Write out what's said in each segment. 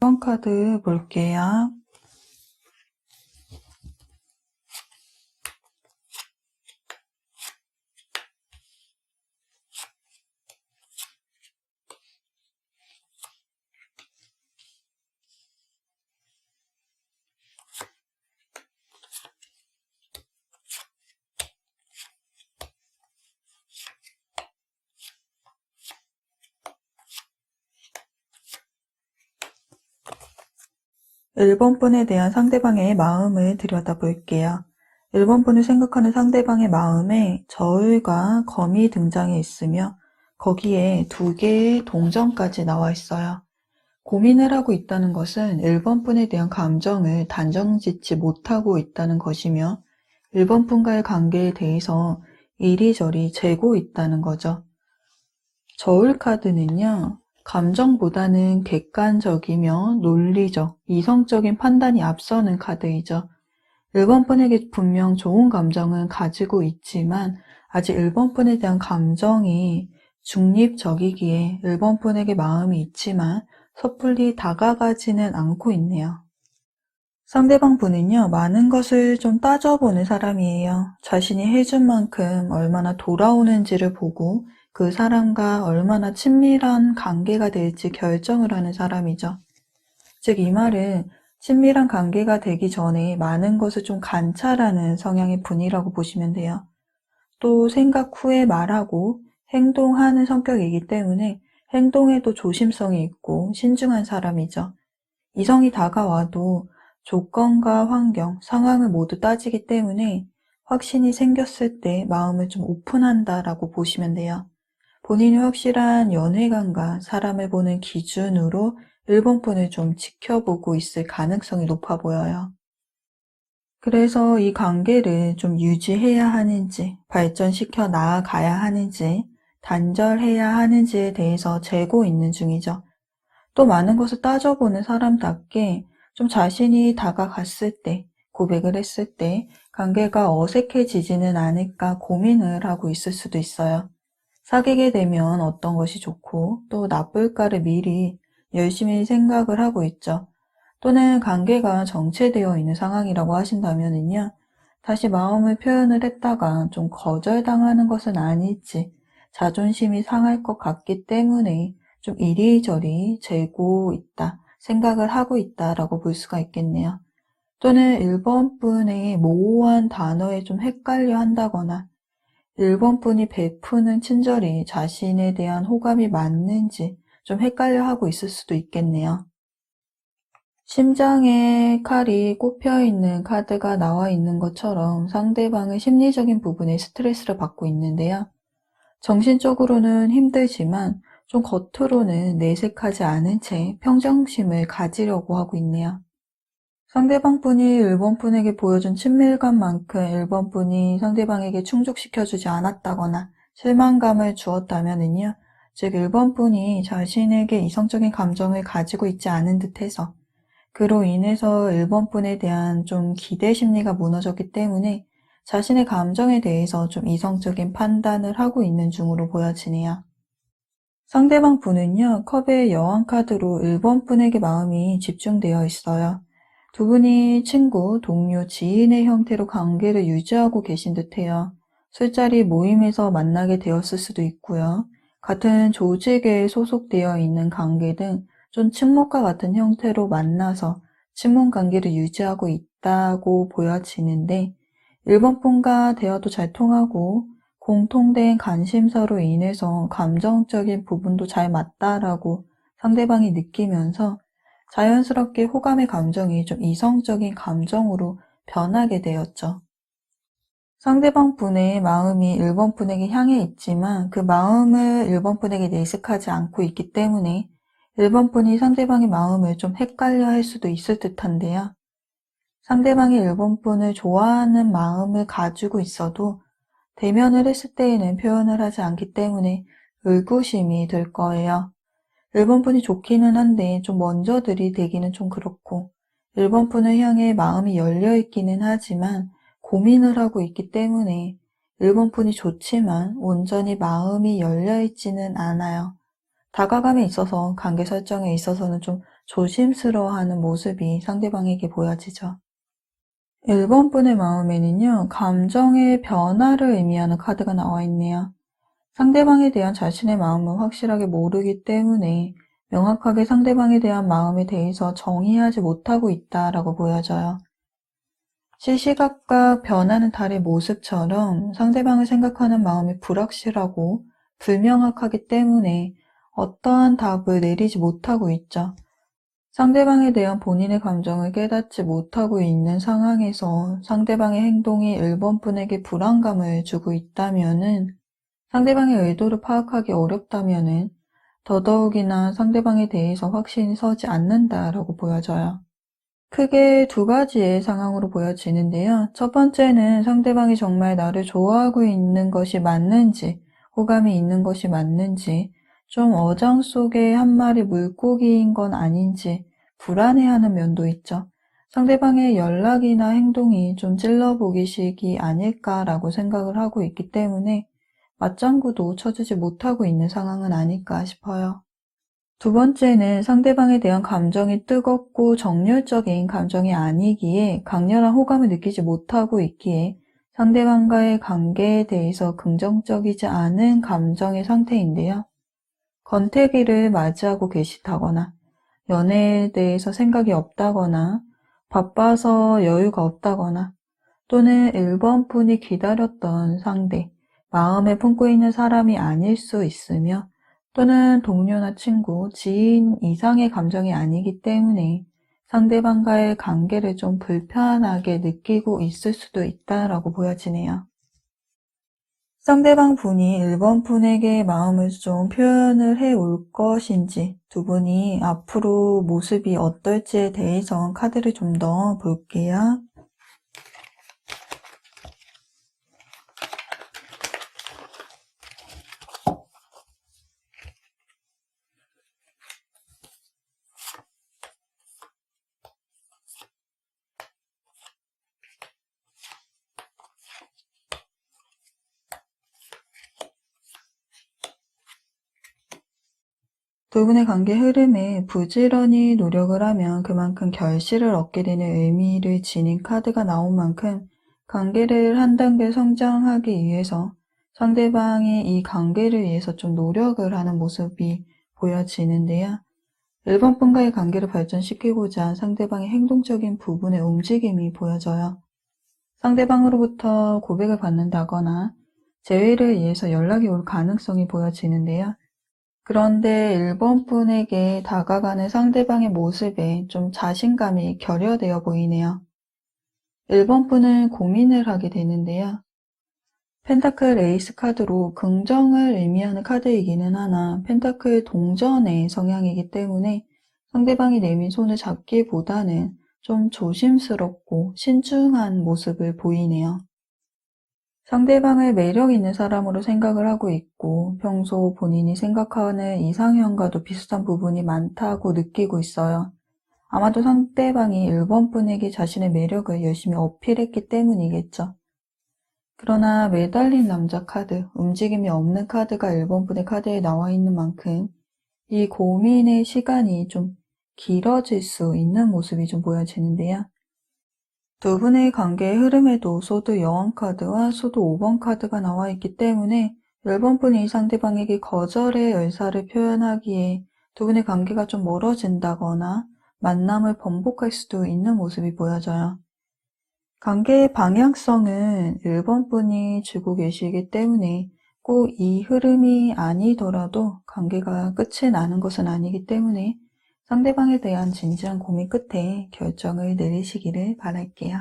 이번 카드 볼게요. (1번) 분에 대한 상대방의 마음을 들여다볼게요. 1번 분을 생각하는 상대방의 마음에 저울과 검이 등장해 있으며 거기에 2개의 동전까지 나와 있어요. 고민을 하고 있다는 것은 1번 분에 대한 감정을 단정짓지 못하고 있다는 것이며 1번 분과의 관계에 대해서 이리저리 재고 있다는 거죠. 저울 카드는요, 감정보다는 객관적이며 논리적, 이성적인 판단이 앞서는 카드이죠. 1번 분에게 분명 좋은 감정은 가지고 있지만 아직 1번 분에 대한 감정이 중립적이기에 1번 분에게 마음이 있지만 섣불리 다가가지는 않고 있네요. 상대방 분은요, 많은 것을 좀 따져보는 사람이에요. 자신이 해준 만큼 얼마나 돌아오는지를 보고 그 사람과 얼마나 친밀한 관계가 될지 결정을 하는 사람이죠. 즉, 이 말은 친밀한 관계가 되기 전에 많은 것을 좀 관찰하는 성향의 분이라고 보시면 돼요. 또 생각 후에 말하고 행동하는 성격이기 때문에 행동에도 조심성이 있고 신중한 사람이죠. 이성이 다가와도 조건과 환경, 상황을 모두 따지기 때문에 확신이 생겼을 때 마음을 좀 오픈한다라고 보시면 돼요. 본인이 확실한 연애관과 사람을 보는 기준으로 1번 분을 좀 지켜보고 있을 가능성이 높아 보여요. 그래서 이 관계를 좀 유지해야 하는지, 발전시켜 나아가야 하는지, 단절해야 하는지에 대해서 재고 있는 중이죠. 또 많은 것을 따져보는 사람답게 좀 자신이 다가갔을 때, 고백을 했을 때 관계가 어색해지지는 않을까 고민을 하고 있을 수도 있어요. 사귀게 되면 어떤 것이 좋고 또 나쁠까를 미리 열심히 생각을 하고 있죠. 또는 관계가 정체되어 있는 상황이라고 하신다면요, 다시 마음을 표현을 했다가 좀 거절당하는 것은 아닐지 자존심이 상할 것 같기 때문에 좀 이리저리 재고 있다, 생각을 하고 있다라고 볼 수가 있겠네요. 또는 1번 분의 모호한 단어에 좀 헷갈려 한다거나 1번 분이 베푸는 친절이 자신에 대한 호감이 맞는지 좀 헷갈려 하고 있을 수도 있겠네요. 심장에 칼이 꼽혀있는 카드가 나와 있는 것처럼 상대방의 심리적인 부분에 스트레스를 받고 있는데요. 정신적으로는 힘들지만 좀 겉으로는 내색하지 않은 채 평정심을 가지려고 하고 있네요. 상대방 분이 1번 분에게 보여준 친밀감만큼 1번 분이 상대방에게 충족시켜주지 않았다거나 실망감을 주었다면요, 즉 1번 분이 자신에게 이성적인 감정을 가지고 있지 않은 듯해서 그로 인해서 1번 분에 대한 좀 기대 심리가 무너졌기 때문에 자신의 감정에 대해서 좀 이성적인 판단을 하고 있는 중으로 보여지네요. 상대방 분은요, 컵의 여왕 카드로 1번 분에게 마음이 집중되어 있어요. 두 분이 친구, 동료, 지인의 형태로 관계를 유지하고 계신 듯해요. 술자리 모임에서 만나게 되었을 수도 있고요. 같은 조직에 소속되어 있는 관계 등 좀 친목과 같은 형태로 만나서 친목 관계를 유지하고 있다고 보여지는데 1번 분과 대화도 잘 통하고 공통된 관심사로 인해서 감정적인 부분도 잘 맞다라고 상대방이 느끼면서 자연스럽게 호감의 감정이 좀 이성적인 감정으로 변하게 되었죠. 상대방 분의 마음이 1번 분에게 향해 있지만 그 마음을 1번 분에게 내색하지 않고 있기 때문에 1번 분이 상대방의 마음을 좀 헷갈려 할 수도 있을 듯한데요. 상대방이 1번 분을 좋아하는 마음을 가지고 있어도 대면을 했을 때에는 표현을 하지 않기 때문에 의구심이 들 거예요. 1번 분이 좋기는 한데 좀 먼저 들이대기는 좀 그렇고 1번 분을 향해 마음이 열려있기는 하지만 고민을 하고 있기 때문에 1번 분이 좋지만 온전히 마음이 열려있지는 않아요. 다가감에 있어서 관계 설정에 있어서는 좀 조심스러워하는 모습이 상대방에게 보여지죠. 1번 분의 마음에는요, 감정의 변화를 의미하는 카드가 나와 있네요. 상대방에 대한 자신의 마음을 확실하게 모르기 때문에 명확하게 상대방에 대한 마음에 대해서 정의하지 못하고 있다라고 보여져요. 시시각각 변하는 달의 모습처럼 상대방을 생각하는 마음이 불확실하고 불명확하기 때문에 어떠한 답을 내리지 못하고 있죠. 상대방에 대한 본인의 감정을 깨닫지 못하고 있는 상황에서 상대방의 행동이 1번 분에게 불안감을 주고 있다면은 상대방의 의도를 파악하기 어렵다면은 더더욱이나 상대방에 대해서 확신이 서지 않는다라고 보여져요. 크게 두 가지의 상황으로 보여지는데요. 첫 번째는 상대방이 정말 나를 좋아하고 있는 것이 맞는지, 호감이 있는 것이 맞는지, 좀 어장 속에 한 마리 물고기인 건 아닌지 불안해하는 면도 있죠. 상대방의 연락이나 행동이 좀 찔러보기식이 아닐까라고 생각을 하고 있기 때문에 맞장구도 쳐주지 못하고 있는 상황은 아닐까 싶어요. 두 번째는 상대방에 대한 감정이 뜨겁고 정열적인 감정이 아니기에 강렬한 호감을 느끼지 못하고 있기에 상대방과의 관계에 대해서 긍정적이지 않은 감정의 상태인데요. 권태기를 맞이하고 계시다거나 연애에 대해서 생각이 없다거나 바빠서 여유가 없다거나 또는 1번 분이 기다렸던 상대, 마음에 품고 있는 사람이 아닐 수 있으며 또는 동료나 친구, 지인 이상의 감정이 아니기 때문에 상대방과의 관계를 좀 불편하게 느끼고 있을 수도 있다라고 보여지네요. 상대방 분이 1번 분에게 마음을 좀 표현을 해 올 것인지 두 분이 앞으로 모습이 어떨지에 대해서 카드를 좀 더 볼게요. 두 분의 관계 흐름에 부지런히 노력을 하면 그만큼 결실을 얻게 되는 의미를 지닌 카드가 나온 만큼 관계를 한 단계 성장하기 위해서 상대방이 이 관계를 위해서 좀 노력을 하는 모습이 보여지는데요. 1번 분과의 관계를 발전시키고자 상대방의 행동적인 부분의 움직임이 보여져요. 상대방으로부터 고백을 받는다거나 재회를 위해서 연락이 올 가능성이 보여지는데요. 그런데 1번 분에게 다가가는 상대방의 모습에 좀 자신감이 결여되어 보이네요. 1번 분은 고민을 하게 되는데요. 펜타클 에이스 카드로 긍정을 의미하는 카드이기는 하나 펜타클 동전의 성향이기 때문에 상대방이 내민 손을 잡기보다는 좀 조심스럽고 신중한 모습을 보이네요. 상대방을 매력 있는 사람으로 생각을 하고 있고 평소 본인이 생각하는 이상형과도 비슷한 부분이 많다고 느끼고 있어요. 아마도 상대방이 1번 분에게 자신의 매력을 열심히 어필했기 때문이겠죠. 그러나 매달린 남자 카드, 움직임이 없는 카드가 1번 분의 카드에 나와 있는 만큼 이 고민의 시간이 좀 길어질 수 있는 모습이 좀 보여지는데요. 두 분의 관계의 흐름에도 소드 여왕 카드와 소드 5번 카드가 나와 있기 때문에 1번 분이 상대방에게 거절의 의사를 표현하기에 두 분의 관계가 좀 멀어진다거나 만남을 번복할 수도 있는 모습이 보여져요. 관계의 방향성은 1번 분이 주고 계시기 때문에 꼭 이 흐름이 아니더라도 관계가 끝이 나는 것은 아니기 때문에 상대방에 대한 진지한 고민 끝에 결정을 내리시기를 바랄게요.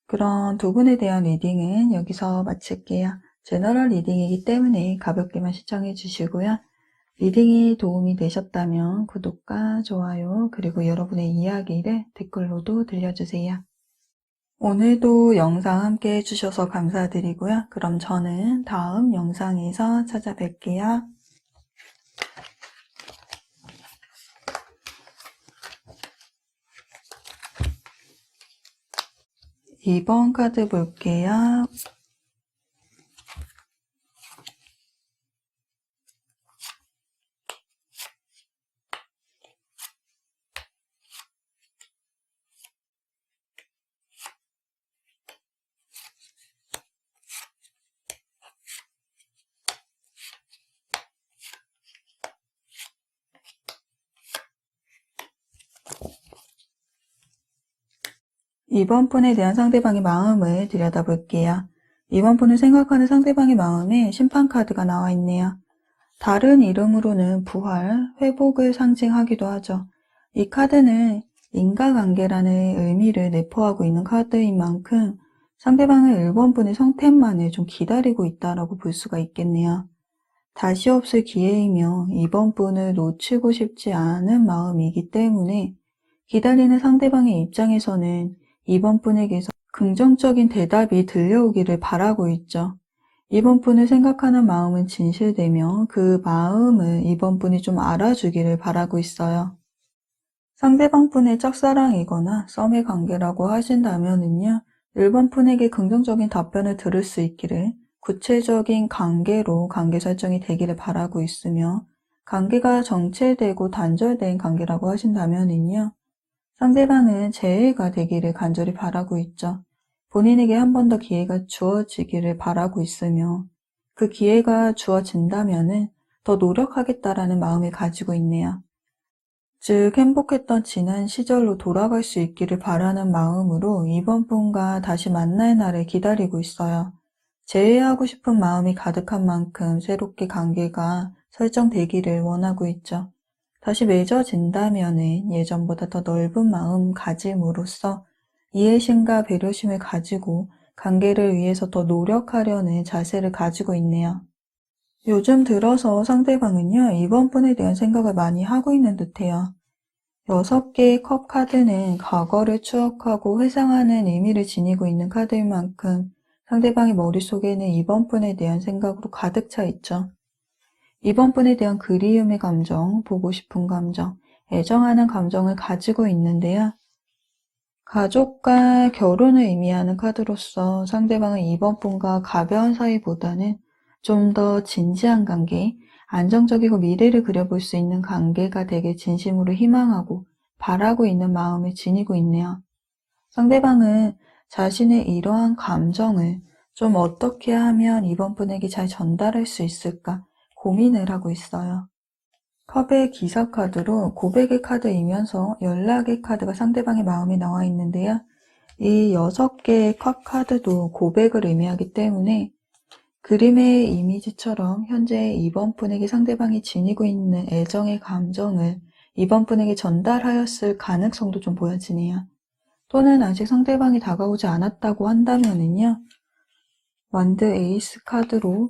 그럼 두 분에 대한 리딩은 여기서 마칠게요. 제너럴 리딩이기 때문에 가볍게만 시청해 주시고요. 리딩이 도움이 되셨다면 구독과 좋아요 그리고 여러분의 이야기를 댓글로도 들려주세요. 오늘도 영상 함께 해주셔서 감사드리고요. 그럼 저는 다음 영상에서 찾아뵐게요. 이번 카드 볼게요. 이번 분에 대한 상대방의 마음을 들여다볼게요. 이번 분을 생각하는 상대방의 마음에 심판 카드가 나와 있네요. 다른 이름으로는 부활, 회복을 상징하기도 하죠. 이 카드는 인과관계라는 의미를 내포하고 있는 카드인 만큼 상대방은 1번 분의 선택만을 좀 기다리고 있다라고 볼 수가 있겠네요. 다시 없을 기회이며 이번 분을 놓치고 싶지 않은 마음이기 때문에 기다리는 상대방의 입장에서는 이번 분에게서 긍정적인 대답이 들려오기를 바라고 있죠. 이번 분을 생각하는 마음은 진실되며 그 마음을 이번 분이 좀 알아주기를 바라고 있어요. 상대방 분의 짝사랑이거나 썸의 관계라고 하신다면은요, 1번 분에게 긍정적인 답변을 들을 수 있기를 구체적인 관계로 관계 설정이 되기를 바라고 있으며 관계가 정체되고 단절된 관계라고 하신다면은요, 상대방은 재회가 되기를 간절히 바라고 있죠. 본인에게 한 번 더 기회가 주어지기를 바라고 있으며 그 기회가 주어진다면은 더 노력하겠다라는 마음을 가지고 있네요. 즉 행복했던 지난 시절로 돌아갈 수 있기를 바라는 마음으로 이번 분과 다시 만날 날을 기다리고 있어요. 재회하고 싶은 마음이 가득한 만큼 새롭게 관계가 설정되기를 원하고 있죠. 다시 맺어진다면은 예전보다 더 넓은 마음가짐으로써 이해심과 배려심을 가지고 관계를 위해서 더 노력하려는 자세를 가지고 있네요. 요즘 들어서 상대방은요, 이번 분에 대한 생각을 많이 하고 있는 듯해요. 6개의 컵 카드는 과거를 추억하고 회상하는 의미를 지니고 있는 카드인 만큼 상대방의 머릿속에는 이번 분에 대한 생각으로 가득 차 있죠. 이번 분에 대한 그리움의 감정, 보고 싶은 감정, 애정하는 감정을 가지고 있는데요. 가족과 결혼을 의미하는 카드로서 상대방은 이번 분과 가벼운 사이보다는 좀 더 진지한 관계, 안정적이고 미래를 그려볼 수 있는 관계가 되길 진심으로 희망하고 바라고 있는 마음을 지니고 있네요. 상대방은 자신의 이러한 감정을 좀 어떻게 하면 이번 분에게 잘 전달할 수 있을까 고민을 하고 있어요. 컵의 기사 카드로 고백의 카드이면서 연락의 카드가 상대방의 마음에 나와 있는데요. 이 6개의 컵 카드도 고백을 의미하기 때문에 그림의 이미지처럼 현재 이번 분에게 상대방이 지니고 있는 애정의 감정을 이번 분에게 전달하였을 가능성도 좀 보여지네요. 또는 아직 상대방이 다가오지 않았다고 한다면은요. 완드 에이스 카드로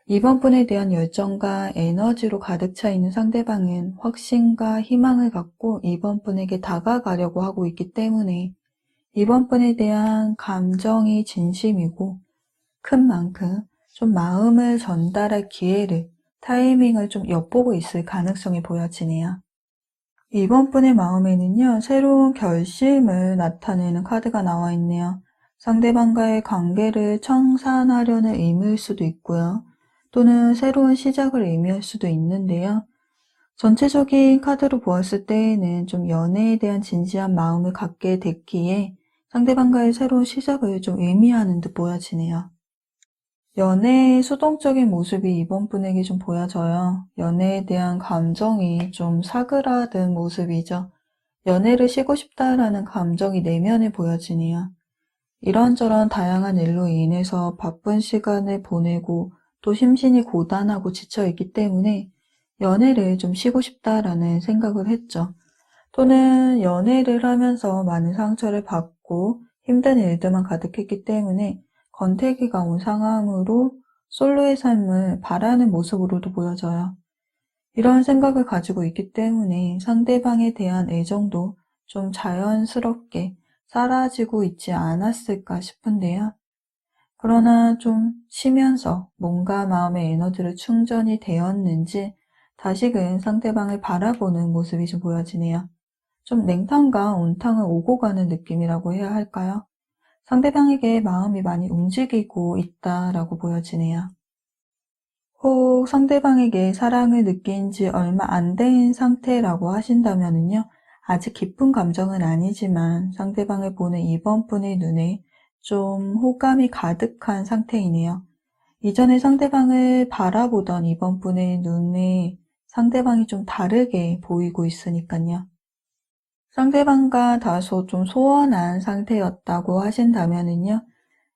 이번 분에 대한 열정과 에너지로 가득 차 있는 상대방은 확신과 희망을 갖고 이번 분에게 다가가려고 하고 있기 때문에 이번 분에 대한 감정이 진심이고 큰 만큼 좀 마음을 전달할 기회를, 타이밍을 좀 엿보고 있을 가능성이 보여지네요. 이번 분의 마음에는요, 새로운 결심을 나타내는 카드가 나와 있네요. 상대방과의 관계를 청산하려는 의미일 수도 있고요. 또는 새로운 시작을 의미할 수도 있는데요. 전체적인 카드로 보았을 때에는 좀 연애에 대한 진지한 마음을 갖게 됐기에 상대방과의 새로운 시작을 좀 의미하는 듯 보여지네요. 연애의 수동적인 모습이 이번 분에게 좀 보여져요. 연애에 대한 감정이 좀 사그라든 모습이죠. 연애를 쉬고 싶다라는 감정이 내면에 보여지네요. 이런저런 다양한 일로 인해서 바쁜 시간을 보내고 또 심신이 고단하고 지쳐있기 때문에 연애를 좀 쉬고 싶다라는 생각을 했죠. 또는 연애를 하면서 많은 상처를 받고 힘든 일들만 가득했기 때문에 권태기가 온 상황으로 솔로의 삶을 바라는 모습으로도 보여져요. 이러한 생각을 가지고 있기 때문에 상대방에 대한 애정도 좀 자연스럽게 사라지고 있지 않았을까 싶은데요. 그러나 좀 쉬면서 몸과 마음의 에너지를 충전이 되었는지 다시금 상대방을 바라보는 모습이 좀 보여지네요. 좀 냉탕과 온탕을 오고 가는 느낌이라고 해야 할까요? 상대방에게 마음이 많이 움직이고 있다라고 보여지네요. 혹 상대방에게 사랑을 느낀 지 얼마 안 된 상태라고 하신다면요. 아직 깊은 감정은 아니지만 상대방을 보는 이번 분의 눈에 좀 호감이 가득한 상태이네요. 이전에 상대방을 바라보던 이번 분의 눈에 상대방이 좀 다르게 보이고 있으니까요. 상대방과 다소 좀 소원한 상태였다고 하신다면요.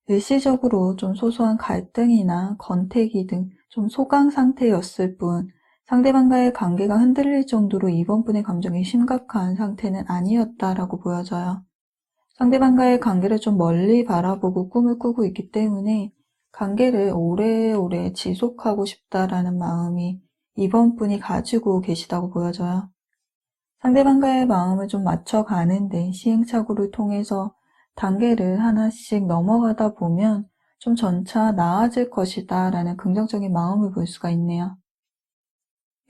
일시적으로 좀 소소한 갈등이나 권태기 등 좀 소강 상태였을 뿐 상대방과의 관계가 흔들릴 정도로 이번 분의 감정이 심각한 상태는 아니었다라고 보여져요. 상대방과의 관계를 좀 멀리 바라보고 꿈을 꾸고 있기 때문에 관계를 오래오래 지속하고 싶다라는 마음이 이번 분이 가지고 계시다고 보여져요. 상대방과의 마음을 좀 맞춰가는데 시행착오를 통해서 단계를 하나씩 넘어가다 보면 좀 점차 나아질 것이다 라는 긍정적인 마음을 볼 수가 있네요.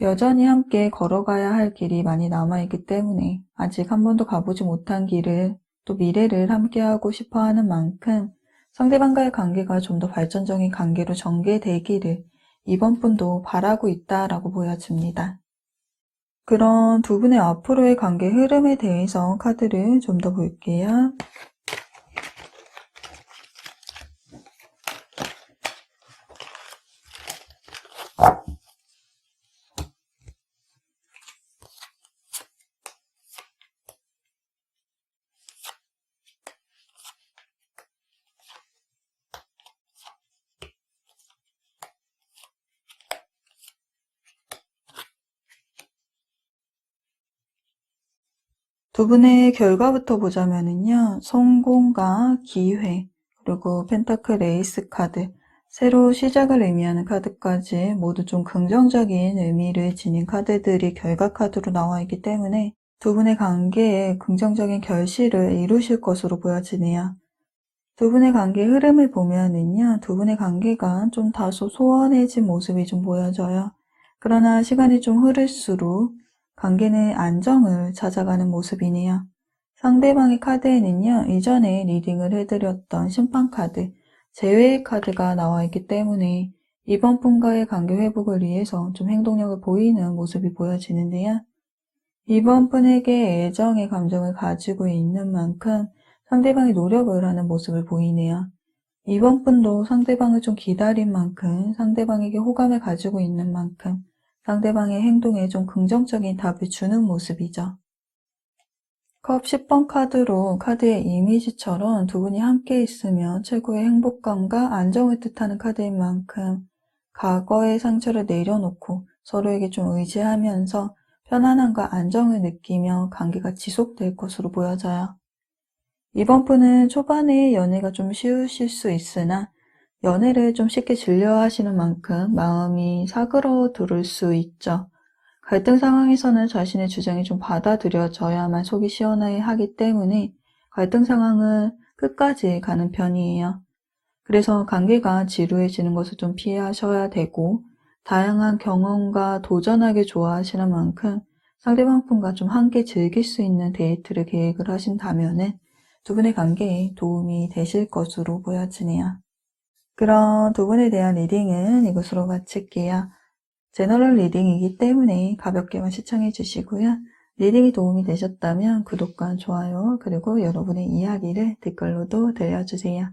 여전히 함께 걸어가야 할 길이 많이 남아있기 때문에 아직 한 번도 가보지 못한 길을 또 미래를 함께하고 싶어 하는 만큼 상대방과의 관계가 좀 더 발전적인 관계로 전개되기를 이번 분도 바라고 있다라고 보여집니다. 그런 두 분의 앞으로의 관계 흐름에 대해서 카드를 좀 더 볼게요. 두 분의 결과부터 보자면요. 성공과 기회, 그리고 펜타클 에이스 카드, 새로 시작을 의미하는 카드까지 모두 좀 긍정적인 의미를 지닌 카드들이 결과 카드로 나와 있기 때문에 두 분의 관계에 긍정적인 결실을 이루실 것으로 보여지네요. 두 분의 관계 흐름을 보면은요, 두 분의 관계가 좀 다소 소원해진 모습이 좀 보여져요. 그러나 시간이 좀 흐를수록 관계는 안정을 찾아가는 모습이네요. 상대방의 카드에는요, 이전에 리딩을 해드렸던 심판카드, 재회의 카드가 나와 있기 때문에 이번 분과의 관계 회복을 위해서 좀 행동력을 보이는 모습이 보여지는데요. 이번 분에게 애정의 감정을 가지고 있는 만큼 상대방이 노력을 하는 모습을 보이네요. 이번 분도 상대방을 좀 기다린 만큼, 상대방에게 호감을 가지고 있는 만큼 상대방의 행동에 좀 긍정적인 답을 주는 모습이죠. 컵 10번 카드로 카드의 이미지처럼 두 분이 함께 있으면 최고의 행복감과 안정을 뜻하는 카드인 만큼 과거의 상처를 내려놓고 서로에게 좀 의지하면서 편안함과 안정을 느끼며 관계가 지속될 것으로 보여져요. 이번 분은 초반에 연애가 좀 쉬우실 수 있으나 연애를 좀 쉽게 즐겨하시는 만큼 마음이 사그러들 수 있죠. 갈등 상황에서는 자신의 주장이 좀 받아들여져야만 속이 시원하게 하기 때문에 갈등 상황은 끝까지 가는 편이에요. 그래서 관계가 지루해지는 것을 좀 피하셔야 되고 다양한 경험과 도전하기 좋아하시는 만큼 상대방 분과 좀 함께 즐길 수 있는 데이트를 계획을 하신다면은 두 분의 관계에 도움이 되실 것으로 보여지네요. 그럼 두 분에 대한 리딩은 이것으로 마칠게요. 제너럴 리딩이기 때문에 가볍게만 시청해 주시고요. 리딩이 도움이 되셨다면 구독과 좋아요 그리고 여러분의 이야기를 댓글로도 들려주세요.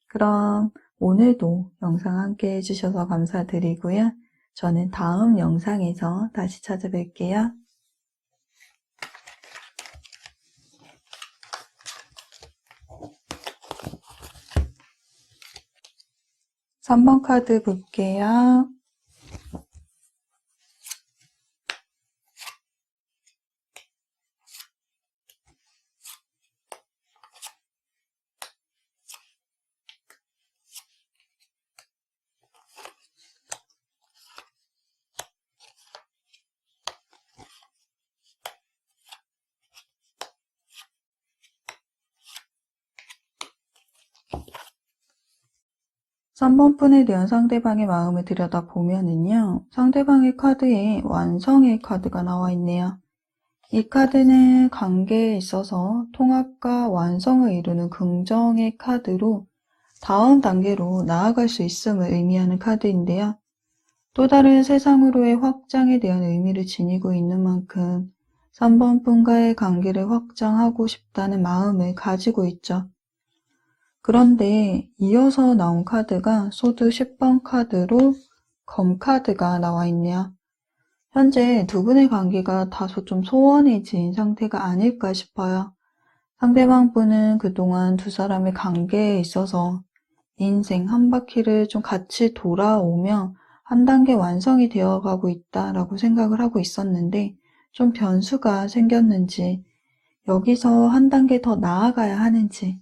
그럼 오늘도 영상 함께 해주셔서 감사드리고요. 저는 다음 영상에서 다시 찾아뵐게요. 3번 카드 볼게요. 3번 분에 대한 상대방의 마음을 들여다보면은요, 상대방의 카드에 완성의 카드가 나와 있네요. 이 카드는 관계에 있어서 통합과 완성을 이루는 긍정의 카드로 다음 단계로 나아갈 수 있음을 의미하는 카드인데요. 또 다른 세상으로의 확장에 대한 의미를 지니고 있는 만큼 3번 분과의 관계를 확장하고 싶다는 마음을 가지고 있죠. 그런데 이어서 나온 카드가 소드 10번 카드로 검 카드가 나와 있네요. 현재 두 분의 관계가 다소 좀 소원해진 상태가 아닐까 싶어요. 상대방 분은 그동안 두 사람의 관계에 있어서 인생 한 바퀴를 좀 같이 돌아오며 한 단계 완성이 되어가고 있다라고 생각을 하고 있었는데 좀 변수가 생겼는지 여기서 한 단계 더 나아가야 하는지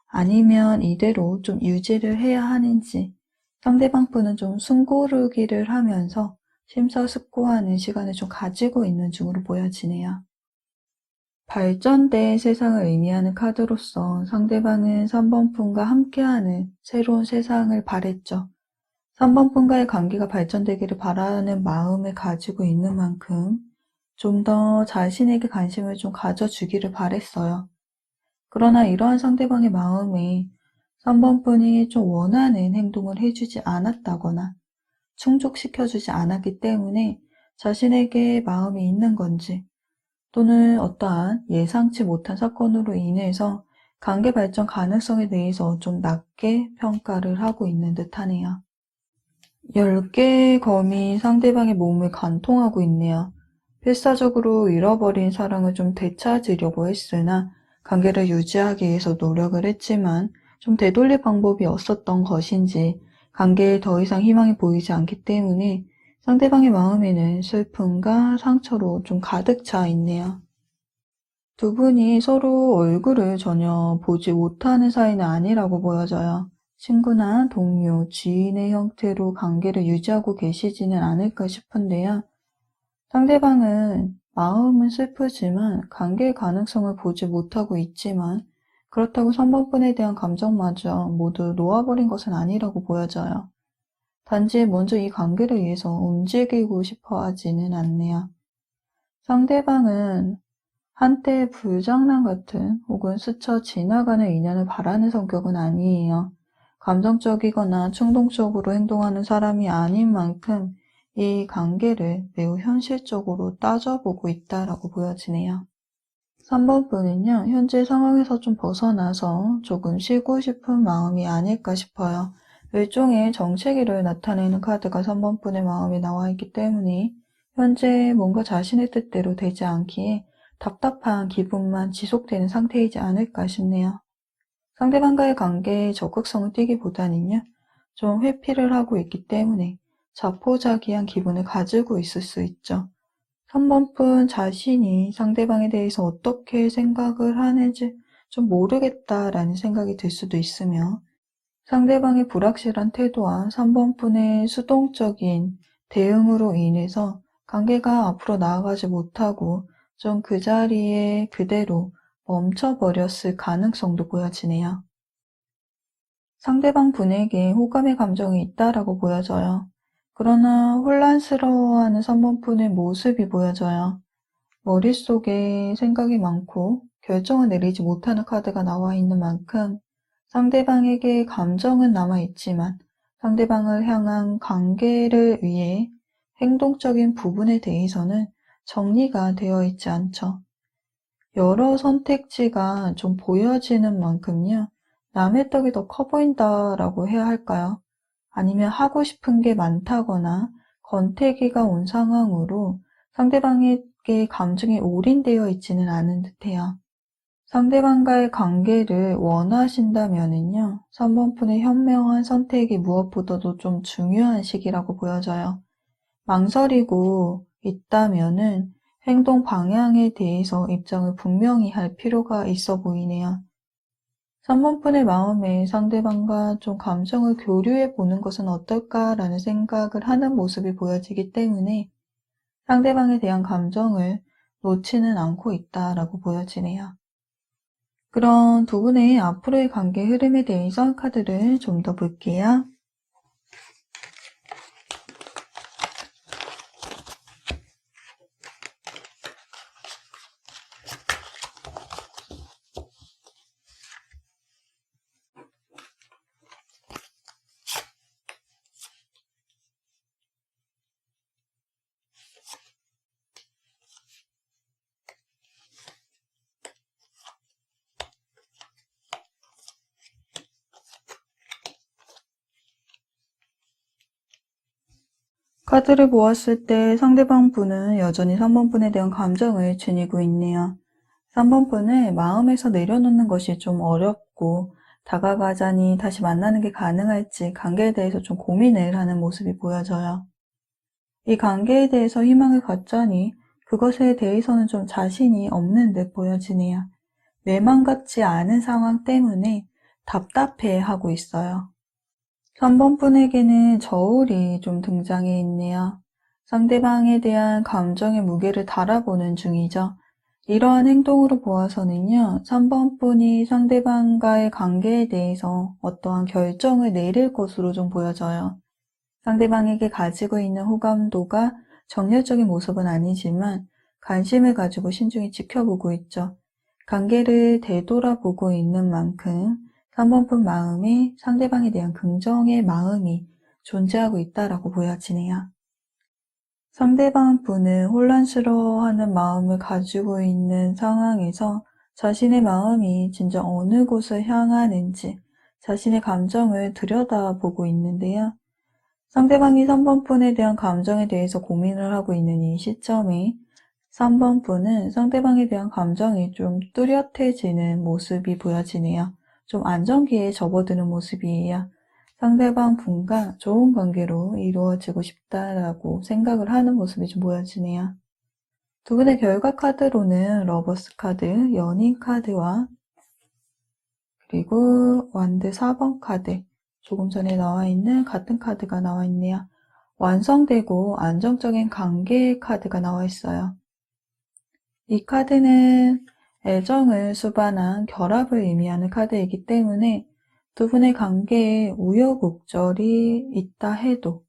아니면 이대로 좀 유지를 해야 하는지 상대방 분은 좀 숨고르기를 하면서 심사숙고하는 시간을 좀 가지고 있는 중으로 보여지네요. 발전된 세상을 의미하는 카드로서 상대방은 3번 분과 함께하는 새로운 세상을 바랬죠. 3번 분과의 관계가 발전되기를 바라는 마음을 가지고 있는 만큼 좀 더 자신에게 관심을 좀 가져주기를 바랬어요. 그러나 이러한 상대방의 마음에 3번 분이 좀 원하는 행동을 해주지 않았다거나 충족시켜주지 않았기 때문에 자신에게 마음이 있는 건지 또는 어떠한 예상치 못한 사건으로 인해서 관계 발전 가능성에 대해서 좀 낮게 평가를 하고 있는 듯하네요. 10개의 검이 상대방의 몸을 관통하고 있네요. 필사적으로 잃어버린 사랑을 좀 되찾으려고 했으나 관계를 유지하기 위해서 노력을 했지만 좀 되돌릴 방법이 없었던 것인지 관계에 더 이상 희망이 보이지 않기 때문에 상대방의 마음에는 슬픔과 상처로 좀 가득 차 있네요. 두 분이 서로 얼굴을 전혀 보지 못하는 사이는 아니라고 보여져요. 친구나 동료, 지인의 형태로 관계를 유지하고 계시지는 않을까 싶은데요. 상대방은 마음은 슬프지만 관계의 가능성을 보지 못하고 있지만 그렇다고 3번분에 대한 감정마저 모두 놓아버린 것은 아니라고 보여져요. 단지 먼저 이 관계를 위해서 움직이고 싶어 하지는 않네요. 상대방은 한때 불장난 같은 혹은 스쳐 지나가는 인연을 바라는 성격은 아니에요. 감정적이거나 충동적으로 행동하는 사람이 아닌 만큼 이 관계를 매우 현실적으로 따져보고 있다라고 보여지네요. 3번 분은요, 현재 상황에서 좀 벗어나서 조금 쉬고 싶은 마음이 아닐까 싶어요. 일종의 정체기를 나타내는 카드가 3번 분의 마음에 나와 있기 때문에 현재 뭔가 자신의 뜻대로 되지 않기에 답답한 기분만 지속되는 상태이지 않을까 싶네요. 상대방과의 관계에 적극성을 띠기보다는요, 좀 회피를 하고 있기 때문에 자포자기한 기분을 가지고 있을 수 있죠. 3번분 자신이 상대방에 대해서 어떻게 생각을 하는지 좀 모르겠다라는 생각이 들 수도 있으며 상대방의 불확실한 태도와 3번분의 수동적인 대응으로 인해서 관계가 앞으로 나아가지 못하고 좀 그 자리에 그대로 멈춰버렸을 가능성도 보여지네요. 상대방 분에게 호감의 감정이 있다라고 보여져요. 그러나 혼란스러워하는 3번분의 모습이 보여져요. 머릿속에 생각이 많고 결정을 내리지 못하는 카드가 나와 있는 만큼 상대방에게 감정은 남아있지만 상대방을 향한 관계를 위해 행동적인 부분에 대해서는 정리가 되어 있지 않죠. 여러 선택지가 좀 보여지는 만큼요. 남의 떡이 더 커 보인다라고 해야 할까요? 아니면 하고 싶은 게 많다거나 권태기가 온 상황으로 상대방에게 감정이 올인되어 있지는 않은 듯해요. 상대방과의 관계를 원하신다면은요, 3번분의 현명한 선택이 무엇보다도 좀 중요한 시기라고 보여져요. 망설이고 있다면은 행동 방향에 대해서 입장을 분명히 할 필요가 있어 보이네요. 3번분의 마음에 상대방과 좀 감정을 교류해 보는 것은 어떨까라는 생각을 하는 모습이 보여지기 때문에 상대방에 대한 감정을 놓지는 않고 있다라고 보여지네요. 그럼 두 분의 앞으로의 관계 흐름에 대해서 카드를 좀 더 볼게요. 카드를 보았을 때 상대방 분은 여전히 3번 분에 대한 감정을 지니고 있네요. 3번 분을 마음에서 내려놓는 것이 좀 어렵고 다가가자니 다시 만나는 게 가능할지 관계에 대해서 좀 고민을 하는 모습이 보여져요. 이 관계에 대해서 희망을 갖자니 그것에 대해서는 좀 자신이 없는 듯 보여지네요. 내 맘 같지 않은 상황 때문에 답답해하고 있어요. 3번 분에게는 저울이 좀 등장해 있네요. 상대방에 대한 감정의 무게를 달아보는 중이죠. 이러한 행동으로 보아서는요, 3번 분이 상대방과의 관계에 대해서 어떠한 결정을 내릴 것으로 좀 보여져요. 상대방에게 가지고 있는 호감도가 정열적인 모습은 아니지만 관심을 가지고 신중히 지켜보고 있죠. 관계를 되돌아보고 있는 만큼 3번 분 마음에 상대방에 대한 긍정의 마음이 존재하고 있다라고 보여지네요. 상대방 분은 혼란스러워하는 마음을 가지고 있는 상황에서 자신의 마음이 진짜 어느 곳을 향하는지 자신의 감정을 들여다보고 있는데요. 상대방이 3번 분에 대한 감정에 대해서 고민을 하고 있는 이 시점에 3번 분은 상대방에 대한 감정이 좀 뚜렷해지는 모습이 보여지네요. 좀 안정기에 접어드는 모습이에요. 상대방 분과 좋은 관계로 이루어지고 싶다라고 생각을 하는 모습이 좀 보여지네요. 두 분의 결과 카드로는 러버스 카드, 연인 카드와 그리고 완드 4번 카드, 조금 전에 나와 있는 같은 카드가 나와 있네요. 완성되고 안정적인 관계 카드가 나와 있어요. 이 카드는 애정을 수반한 결합을 의미하는 카드이기 때문에 두 분의 관계에 우여곡절이 있다 해도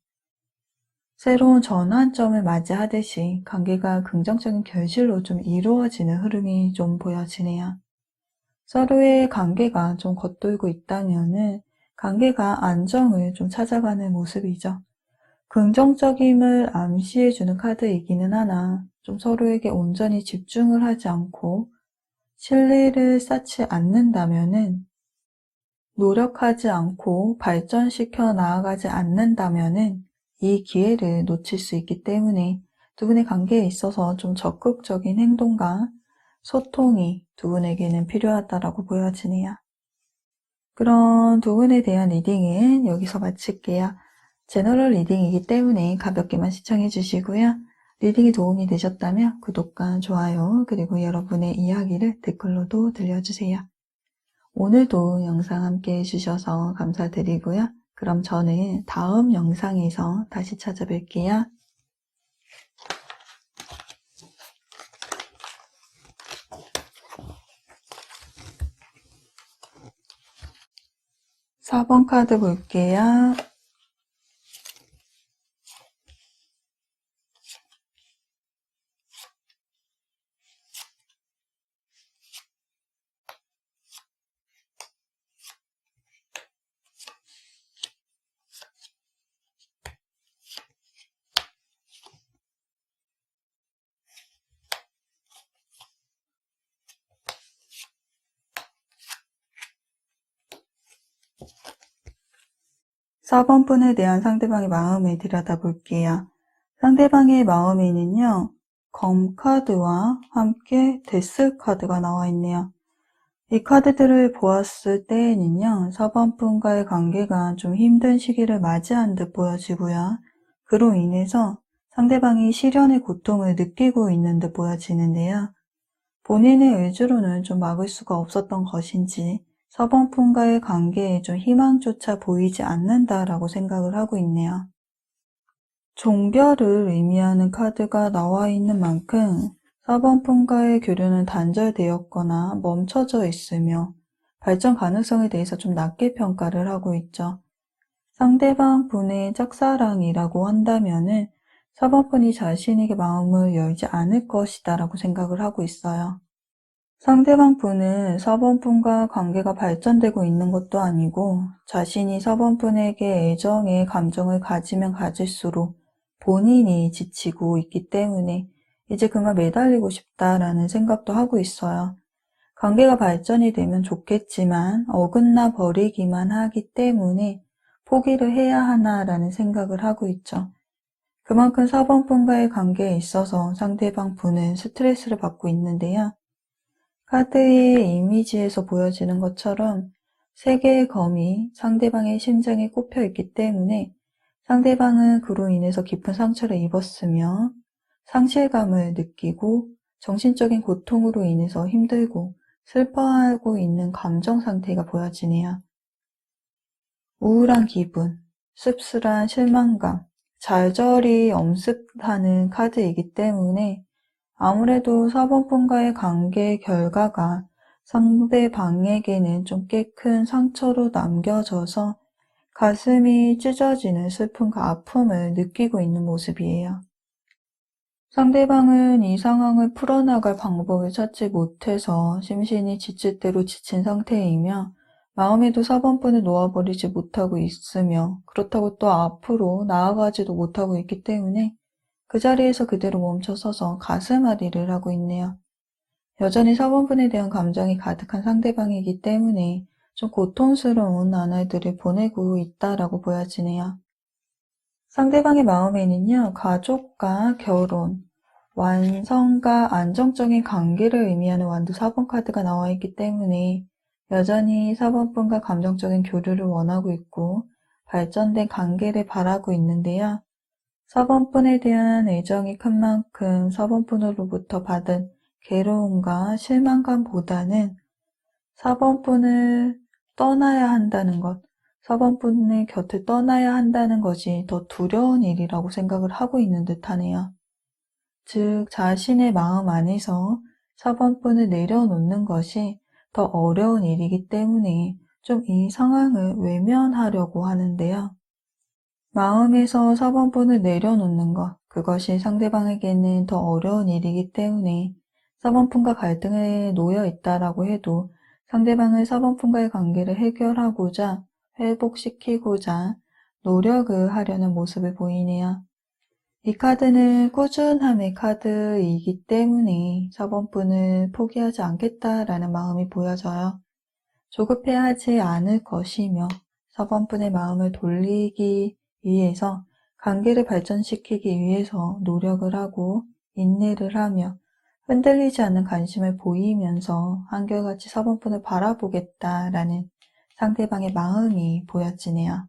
새로운 전환점을 맞이하듯이 관계가 긍정적인 결실로 좀 이루어지는 흐름이 좀 보여지네요. 서로의 관계가 좀 겉돌고 있다면은 관계가 안정을 좀 찾아가는 모습이죠. 긍정적임을 암시해주는 카드이기는 하나 좀 서로에게 온전히 집중을 하지 않고 신뢰를 쌓지 않는다면은 노력하지 않고 발전시켜 나아가지 않는다면은 이 기회를 놓칠 수 있기 때문에 두 분의 관계에 있어서 좀 적극적인 행동과 소통이 두 분에게는 필요하다라고 보여지네요. 그런 두 분에 대한 리딩은 여기서 마칠게요. 제너럴 리딩이기 때문에 가볍게만 시청해 주시고요. 리딩이 도움이 되셨다면 구독과 좋아요 그리고 여러분의 이야기를 댓글로도 들려주세요. 오늘도 영상 함께 해주셔서 감사드리고요. 그럼 저는 다음 영상에서 다시 찾아뵐게요. 4번 카드 볼게요. 4번 분에 대한 상대방의 마음을 들여다볼게요. 상대방의 마음에는요, 검 카드와 함께 데스 카드가 나와 있네요. 이 카드들을 보았을 때에는요, 4번 분과의 관계가 좀 힘든 시기를 맞이한 듯 보여지고요. 그로 인해서 상대방이 시련의 고통을 느끼고 있는 듯 보여지는데요. 본인의 의지로는 좀 막을 수가 없었던 것인지 4번 분과의 관계에 좀 희망조차 보이지 않는다라고 생각을 하고 있네요. 종별을 의미하는 카드가 나와 있는 만큼 4번 분과의 교류는 단절되었거나 멈춰져 있으며 발전 가능성에 대해서 좀 낮게 평가를 하고 있죠. 상대방 분의 짝사랑이라고 한다면은 4번 분이 자신에게 마음을 열지 않을 것이다 라고 생각을 하고 있어요. 상대방 분은 4번 분과 관계가 발전되고 있는 것도 아니고 자신이 4번 분에게 애정의 감정을 가지면 가질수록 본인이 지치고 있기 때문에 이제 그만 매달리고 싶다라는 생각도 하고 있어요. 관계가 발전이 되면 좋겠지만 어긋나 버리기만 하기 때문에 포기를 해야 하나라는 생각을 하고 있죠. 그만큼 4번 분과의 관계에 있어서 상대방 분은 스트레스를 받고 있는데요. 카드의 이미지에서 보여지는 것처럼 세 개의 검이 상대방의 심장에 꼽혀 있기 때문에 상대방은 그로 인해서 깊은 상처를 입었으며 상실감을 느끼고 정신적인 고통으로 인해서 힘들고 슬퍼하고 있는 감정 상태가 보여지네요. 우울한 기분, 씁쓸한 실망감, 잘절히 엄습하는 카드이기 때문에 아무래도 4번 분과의 관계 결과가 상대방에게는 좀 꽤 큰 상처로 남겨져서 가슴이 찢어지는 슬픔과 아픔을 느끼고 있는 모습이에요. 상대방은 이 상황을 풀어나갈 방법을 찾지 못해서 심신이 지칠 대로 지친 상태이며 마음에도 4번 분을 놓아버리지 못하고 있으며 그렇다고 또 앞으로 나아가지도 못하고 있기 때문에 그 자리에서 그대로 멈춰서서 가슴앓이를 하고 있네요. 여전히 4번 분에 대한 감정이 가득한 상대방이기 때문에 좀 고통스러운 나날들을 보내고 있다라고 보여지네요. 상대방의 마음에는요, 가족과 결혼, 완성과 안정적인 관계를 의미하는 완두 4번 카드가 나와 있기 때문에 여전히 4번 분과 감정적인 교류를 원하고 있고 발전된 관계를 바라고 있는데요. 4번 분에 대한 애정이 큰 만큼 4번 분으로부터 받은 괴로움과 실망감보다는 4번 분을 떠나야 한다는 것, 4번 분의 곁을 떠나야 한다는 것이 더 두려운 일이라고 생각을 하고 있는 듯하네요. 즉, 자신의 마음 안에서 4번 분을 내려놓는 것이 더 어려운 일이기 때문에 좀 이 상황을 외면하려고 하는데요. 마음에서 4번 분을 내려놓는 것, 그것이 상대방에게는 더 어려운 일이기 때문에 4번 분과 갈등에 놓여 있다라고 해도 상대방을 4번 분과의 관계를 해결하고자 회복시키고자 노력을 하려는 모습을 보이네요. 이 카드는 꾸준함의 카드이기 때문에 4번 분을 포기하지 않겠다라는 마음이 보여져요. 조급해하지 않을 것이며 4번 분의 마음을 돌리기 위해서 관계를 발전시키기 위해서 노력을 하고 인내를 하며 흔들리지 않는 관심을 보이면서 한결같이 4번 분을 바라보겠다라는 상대방의 마음이 보여지네요.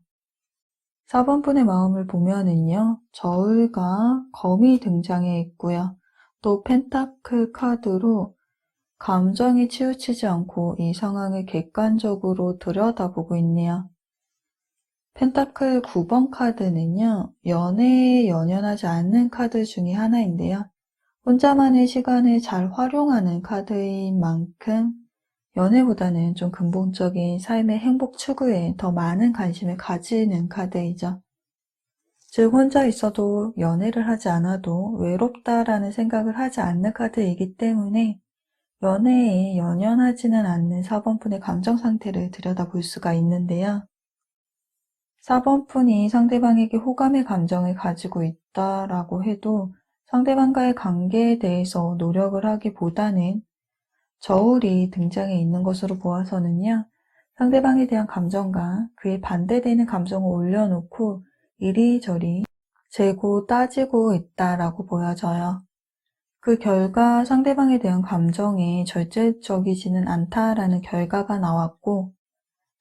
4번 분의 마음을 보면은요, 저울과 검이 등장해 있고요. 또 펜타클 카드로 감정이 치우치지 않고 이 상황을 객관적으로 들여다보고 있네요. 펜타클 9번 카드는요, 연애에 연연하지 않는 카드 중에 하나인데요. 혼자만의 시간을 잘 활용하는 카드인 만큼 연애보다는 좀 근본적인 삶의 행복 추구에 더 많은 관심을 가지는 카드이죠. 즉 혼자 있어도 연애를 하지 않아도 외롭다라는 생각을 하지 않는 카드이기 때문에 연애에 연연하지는 않는 4번 분의 감정 상태를 들여다볼 수가 있는데요. 4번 분이 상대방에게 호감의 감정을 가지고 있다라고 해도 상대방과의 관계에 대해서 노력을 하기보다는 저울이 등장해 있는 것으로 보아서는요. 상대방에 대한 감정과 그에 반대되는 감정을 올려놓고 이리저리 재고 따지고 있다라고 보여져요. 그 결과 상대방에 대한 감정이 절제적이지는 않다라는 결과가 나왔고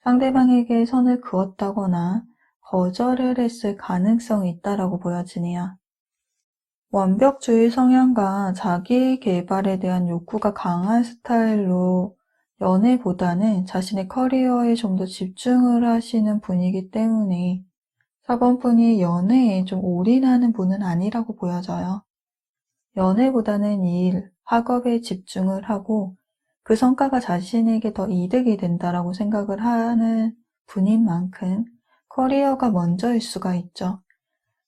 상대방에게 선을 그었다거나 거절을 했을 가능성이 있다라고 보여지네요. 완벽주의 성향과 자기 개발에 대한 욕구가 강한 스타일로 연애보다는 자신의 커리어에 좀 더 집중을 하시는 분이기 때문에 4번 분이 연애에 좀 올인하는 분은 아니라고 보여져요. 연애보다는 일, 학업에 집중을 하고 그 성과가 자신에게 더 이득이 된다라고 생각을 하는 분인 만큼 커리어가 먼저일 수가 있죠.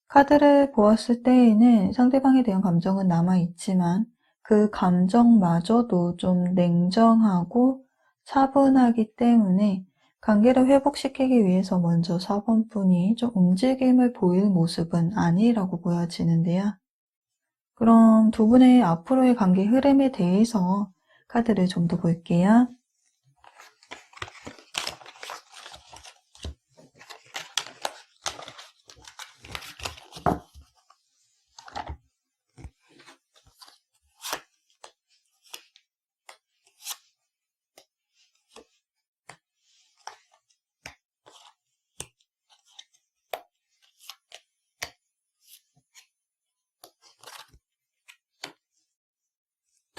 카드를 보았을 때에는 상대방에 대한 감정은 남아있지만 그 감정마저도 좀 냉정하고 차분하기 때문에 관계를 회복시키기 위해서 먼저 4번 분이 좀 움직임을 보일 모습은 아니라고 보여지는데요. 그럼 두 분의 앞으로의 관계 흐름에 대해서 카드를 좀 더 볼게요.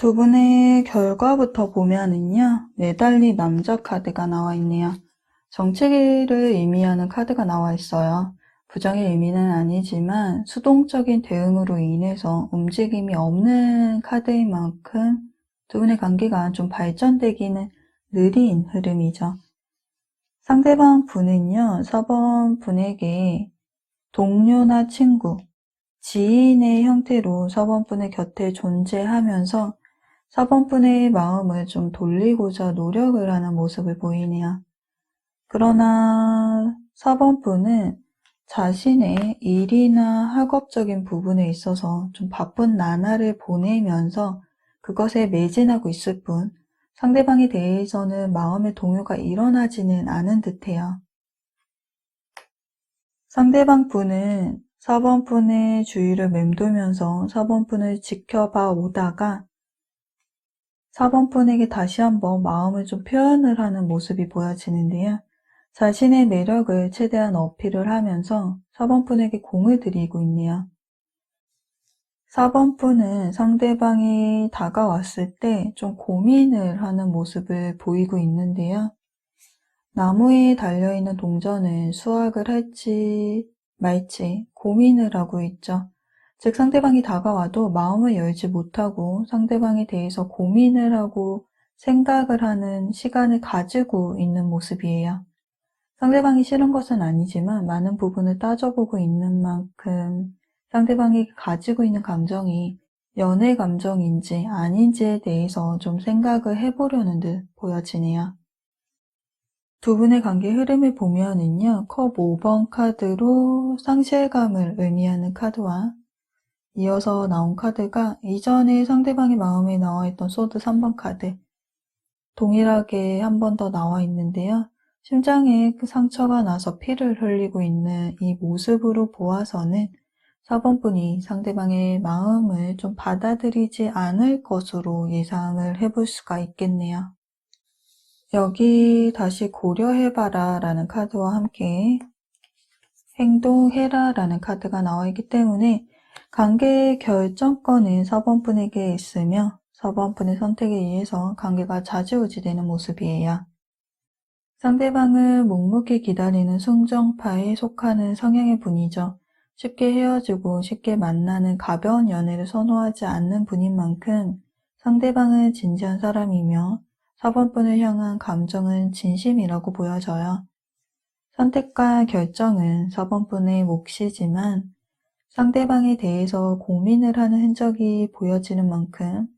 두 분의 결과부터 보면은요, 매달린 남자 카드가 나와 있네요. 정체기를 의미하는 카드가 나와 있어요. 부정의 의미는 아니지만 수동적인 대응으로 인해서 움직임이 없는 카드인 만큼 두 분의 관계가 좀 발전되기는 느린 흐름이죠. 상대방 분은요, 4번 분에게 동료나 친구, 지인의 형태로 4번 분의 곁에 존재하면서 4번 분의 마음을 좀 돌리고자 노력을 하는 모습을 보이네요. 그러나 4번 분은 자신의 일이나 학업적인 부분에 있어서 좀 바쁜 나날을 보내면서 그것에 매진하고 있을 뿐 상대방에 대해서는 마음의 동요가 일어나지는 않은 듯해요. 상대방 분은 4번 분의 주위를 맴돌면서 4번 분을 지켜봐 오다가 4번 분에게 다시 한번 마음을 좀 표현을 하는 모습이 보여지는데요. 자신의 매력을 최대한 어필을 하면서 4번 분에게 공을 들이고 있네요. 4번 분은 상대방이 다가왔을 때 좀 고민을 하는 모습을 보이고 있는데요. 나무에 달려있는 동전은 수확을 할지 말지 고민을 하고 있죠. 즉 상대방이 다가와도 마음을 열지 못하고 상대방에 대해서 고민을 하고 생각을 하는 시간을 가지고 있는 모습이에요. 상대방이 싫은 것은 아니지만 많은 부분을 따져보고 있는 만큼 상대방이 가지고 있는 감정이 연애 감정인지 아닌지에 대해서 좀 생각을 해보려는 듯 보여지네요. 두 분의 관계 흐름을 보면은요, 컵 5번 카드로 상실감을 의미하는 카드와 이어서 나온 카드가 이전에 상대방의 마음에 나와 있던 소드 3번 카드 동일하게 한 번 더 나와 있는데요. 심장에 그 상처가 나서 피를 흘리고 있는 이 모습으로 보아서는 4번 분이 상대방의 마음을 좀 받아들이지 않을 것으로 예상을 해볼 수가 있겠네요. 여기 다시 고려해봐라 라는 카드와 함께 행동해라 라는 카드가 나와 있기 때문에 관계의 결정권은 4번 분에게 있으며 4번 분의 선택에 의해서 관계가 좌지우지되는 모습이에요. 상대방을 묵묵히 기다리는 순정파에 속하는 성향의 분이죠. 쉽게 헤어지고 쉽게 만나는 가벼운 연애를 선호하지 않는 분인 만큼 상대방은 진지한 사람이며 4번 분을 향한 감정은 진심이라고 보여져요. 선택과 결정은 4번 분의 몫이지만 상대방에 대해서 고민을 하는 흔적이 보여지는 만큼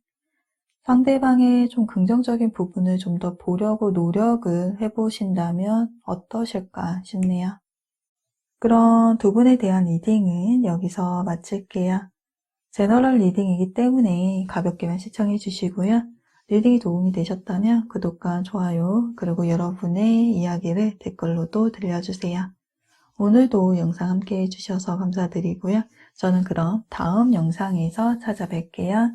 상대방의 좀 긍정적인 부분을 좀 더 보려고 노력을 해보신다면 어떠실까 싶네요. 그럼 두 분에 대한 리딩은 여기서 마칠게요. 제너럴 리딩이기 때문에 가볍게만 시청해 주시고요. 리딩이 도움이 되셨다면 구독과 좋아요 그리고 여러분의 이야기를 댓글로도 들려주세요. 오늘도 영상 함께 해주셔서 감사드리고요. 저는 그럼 다음 영상에서 찾아뵐게요.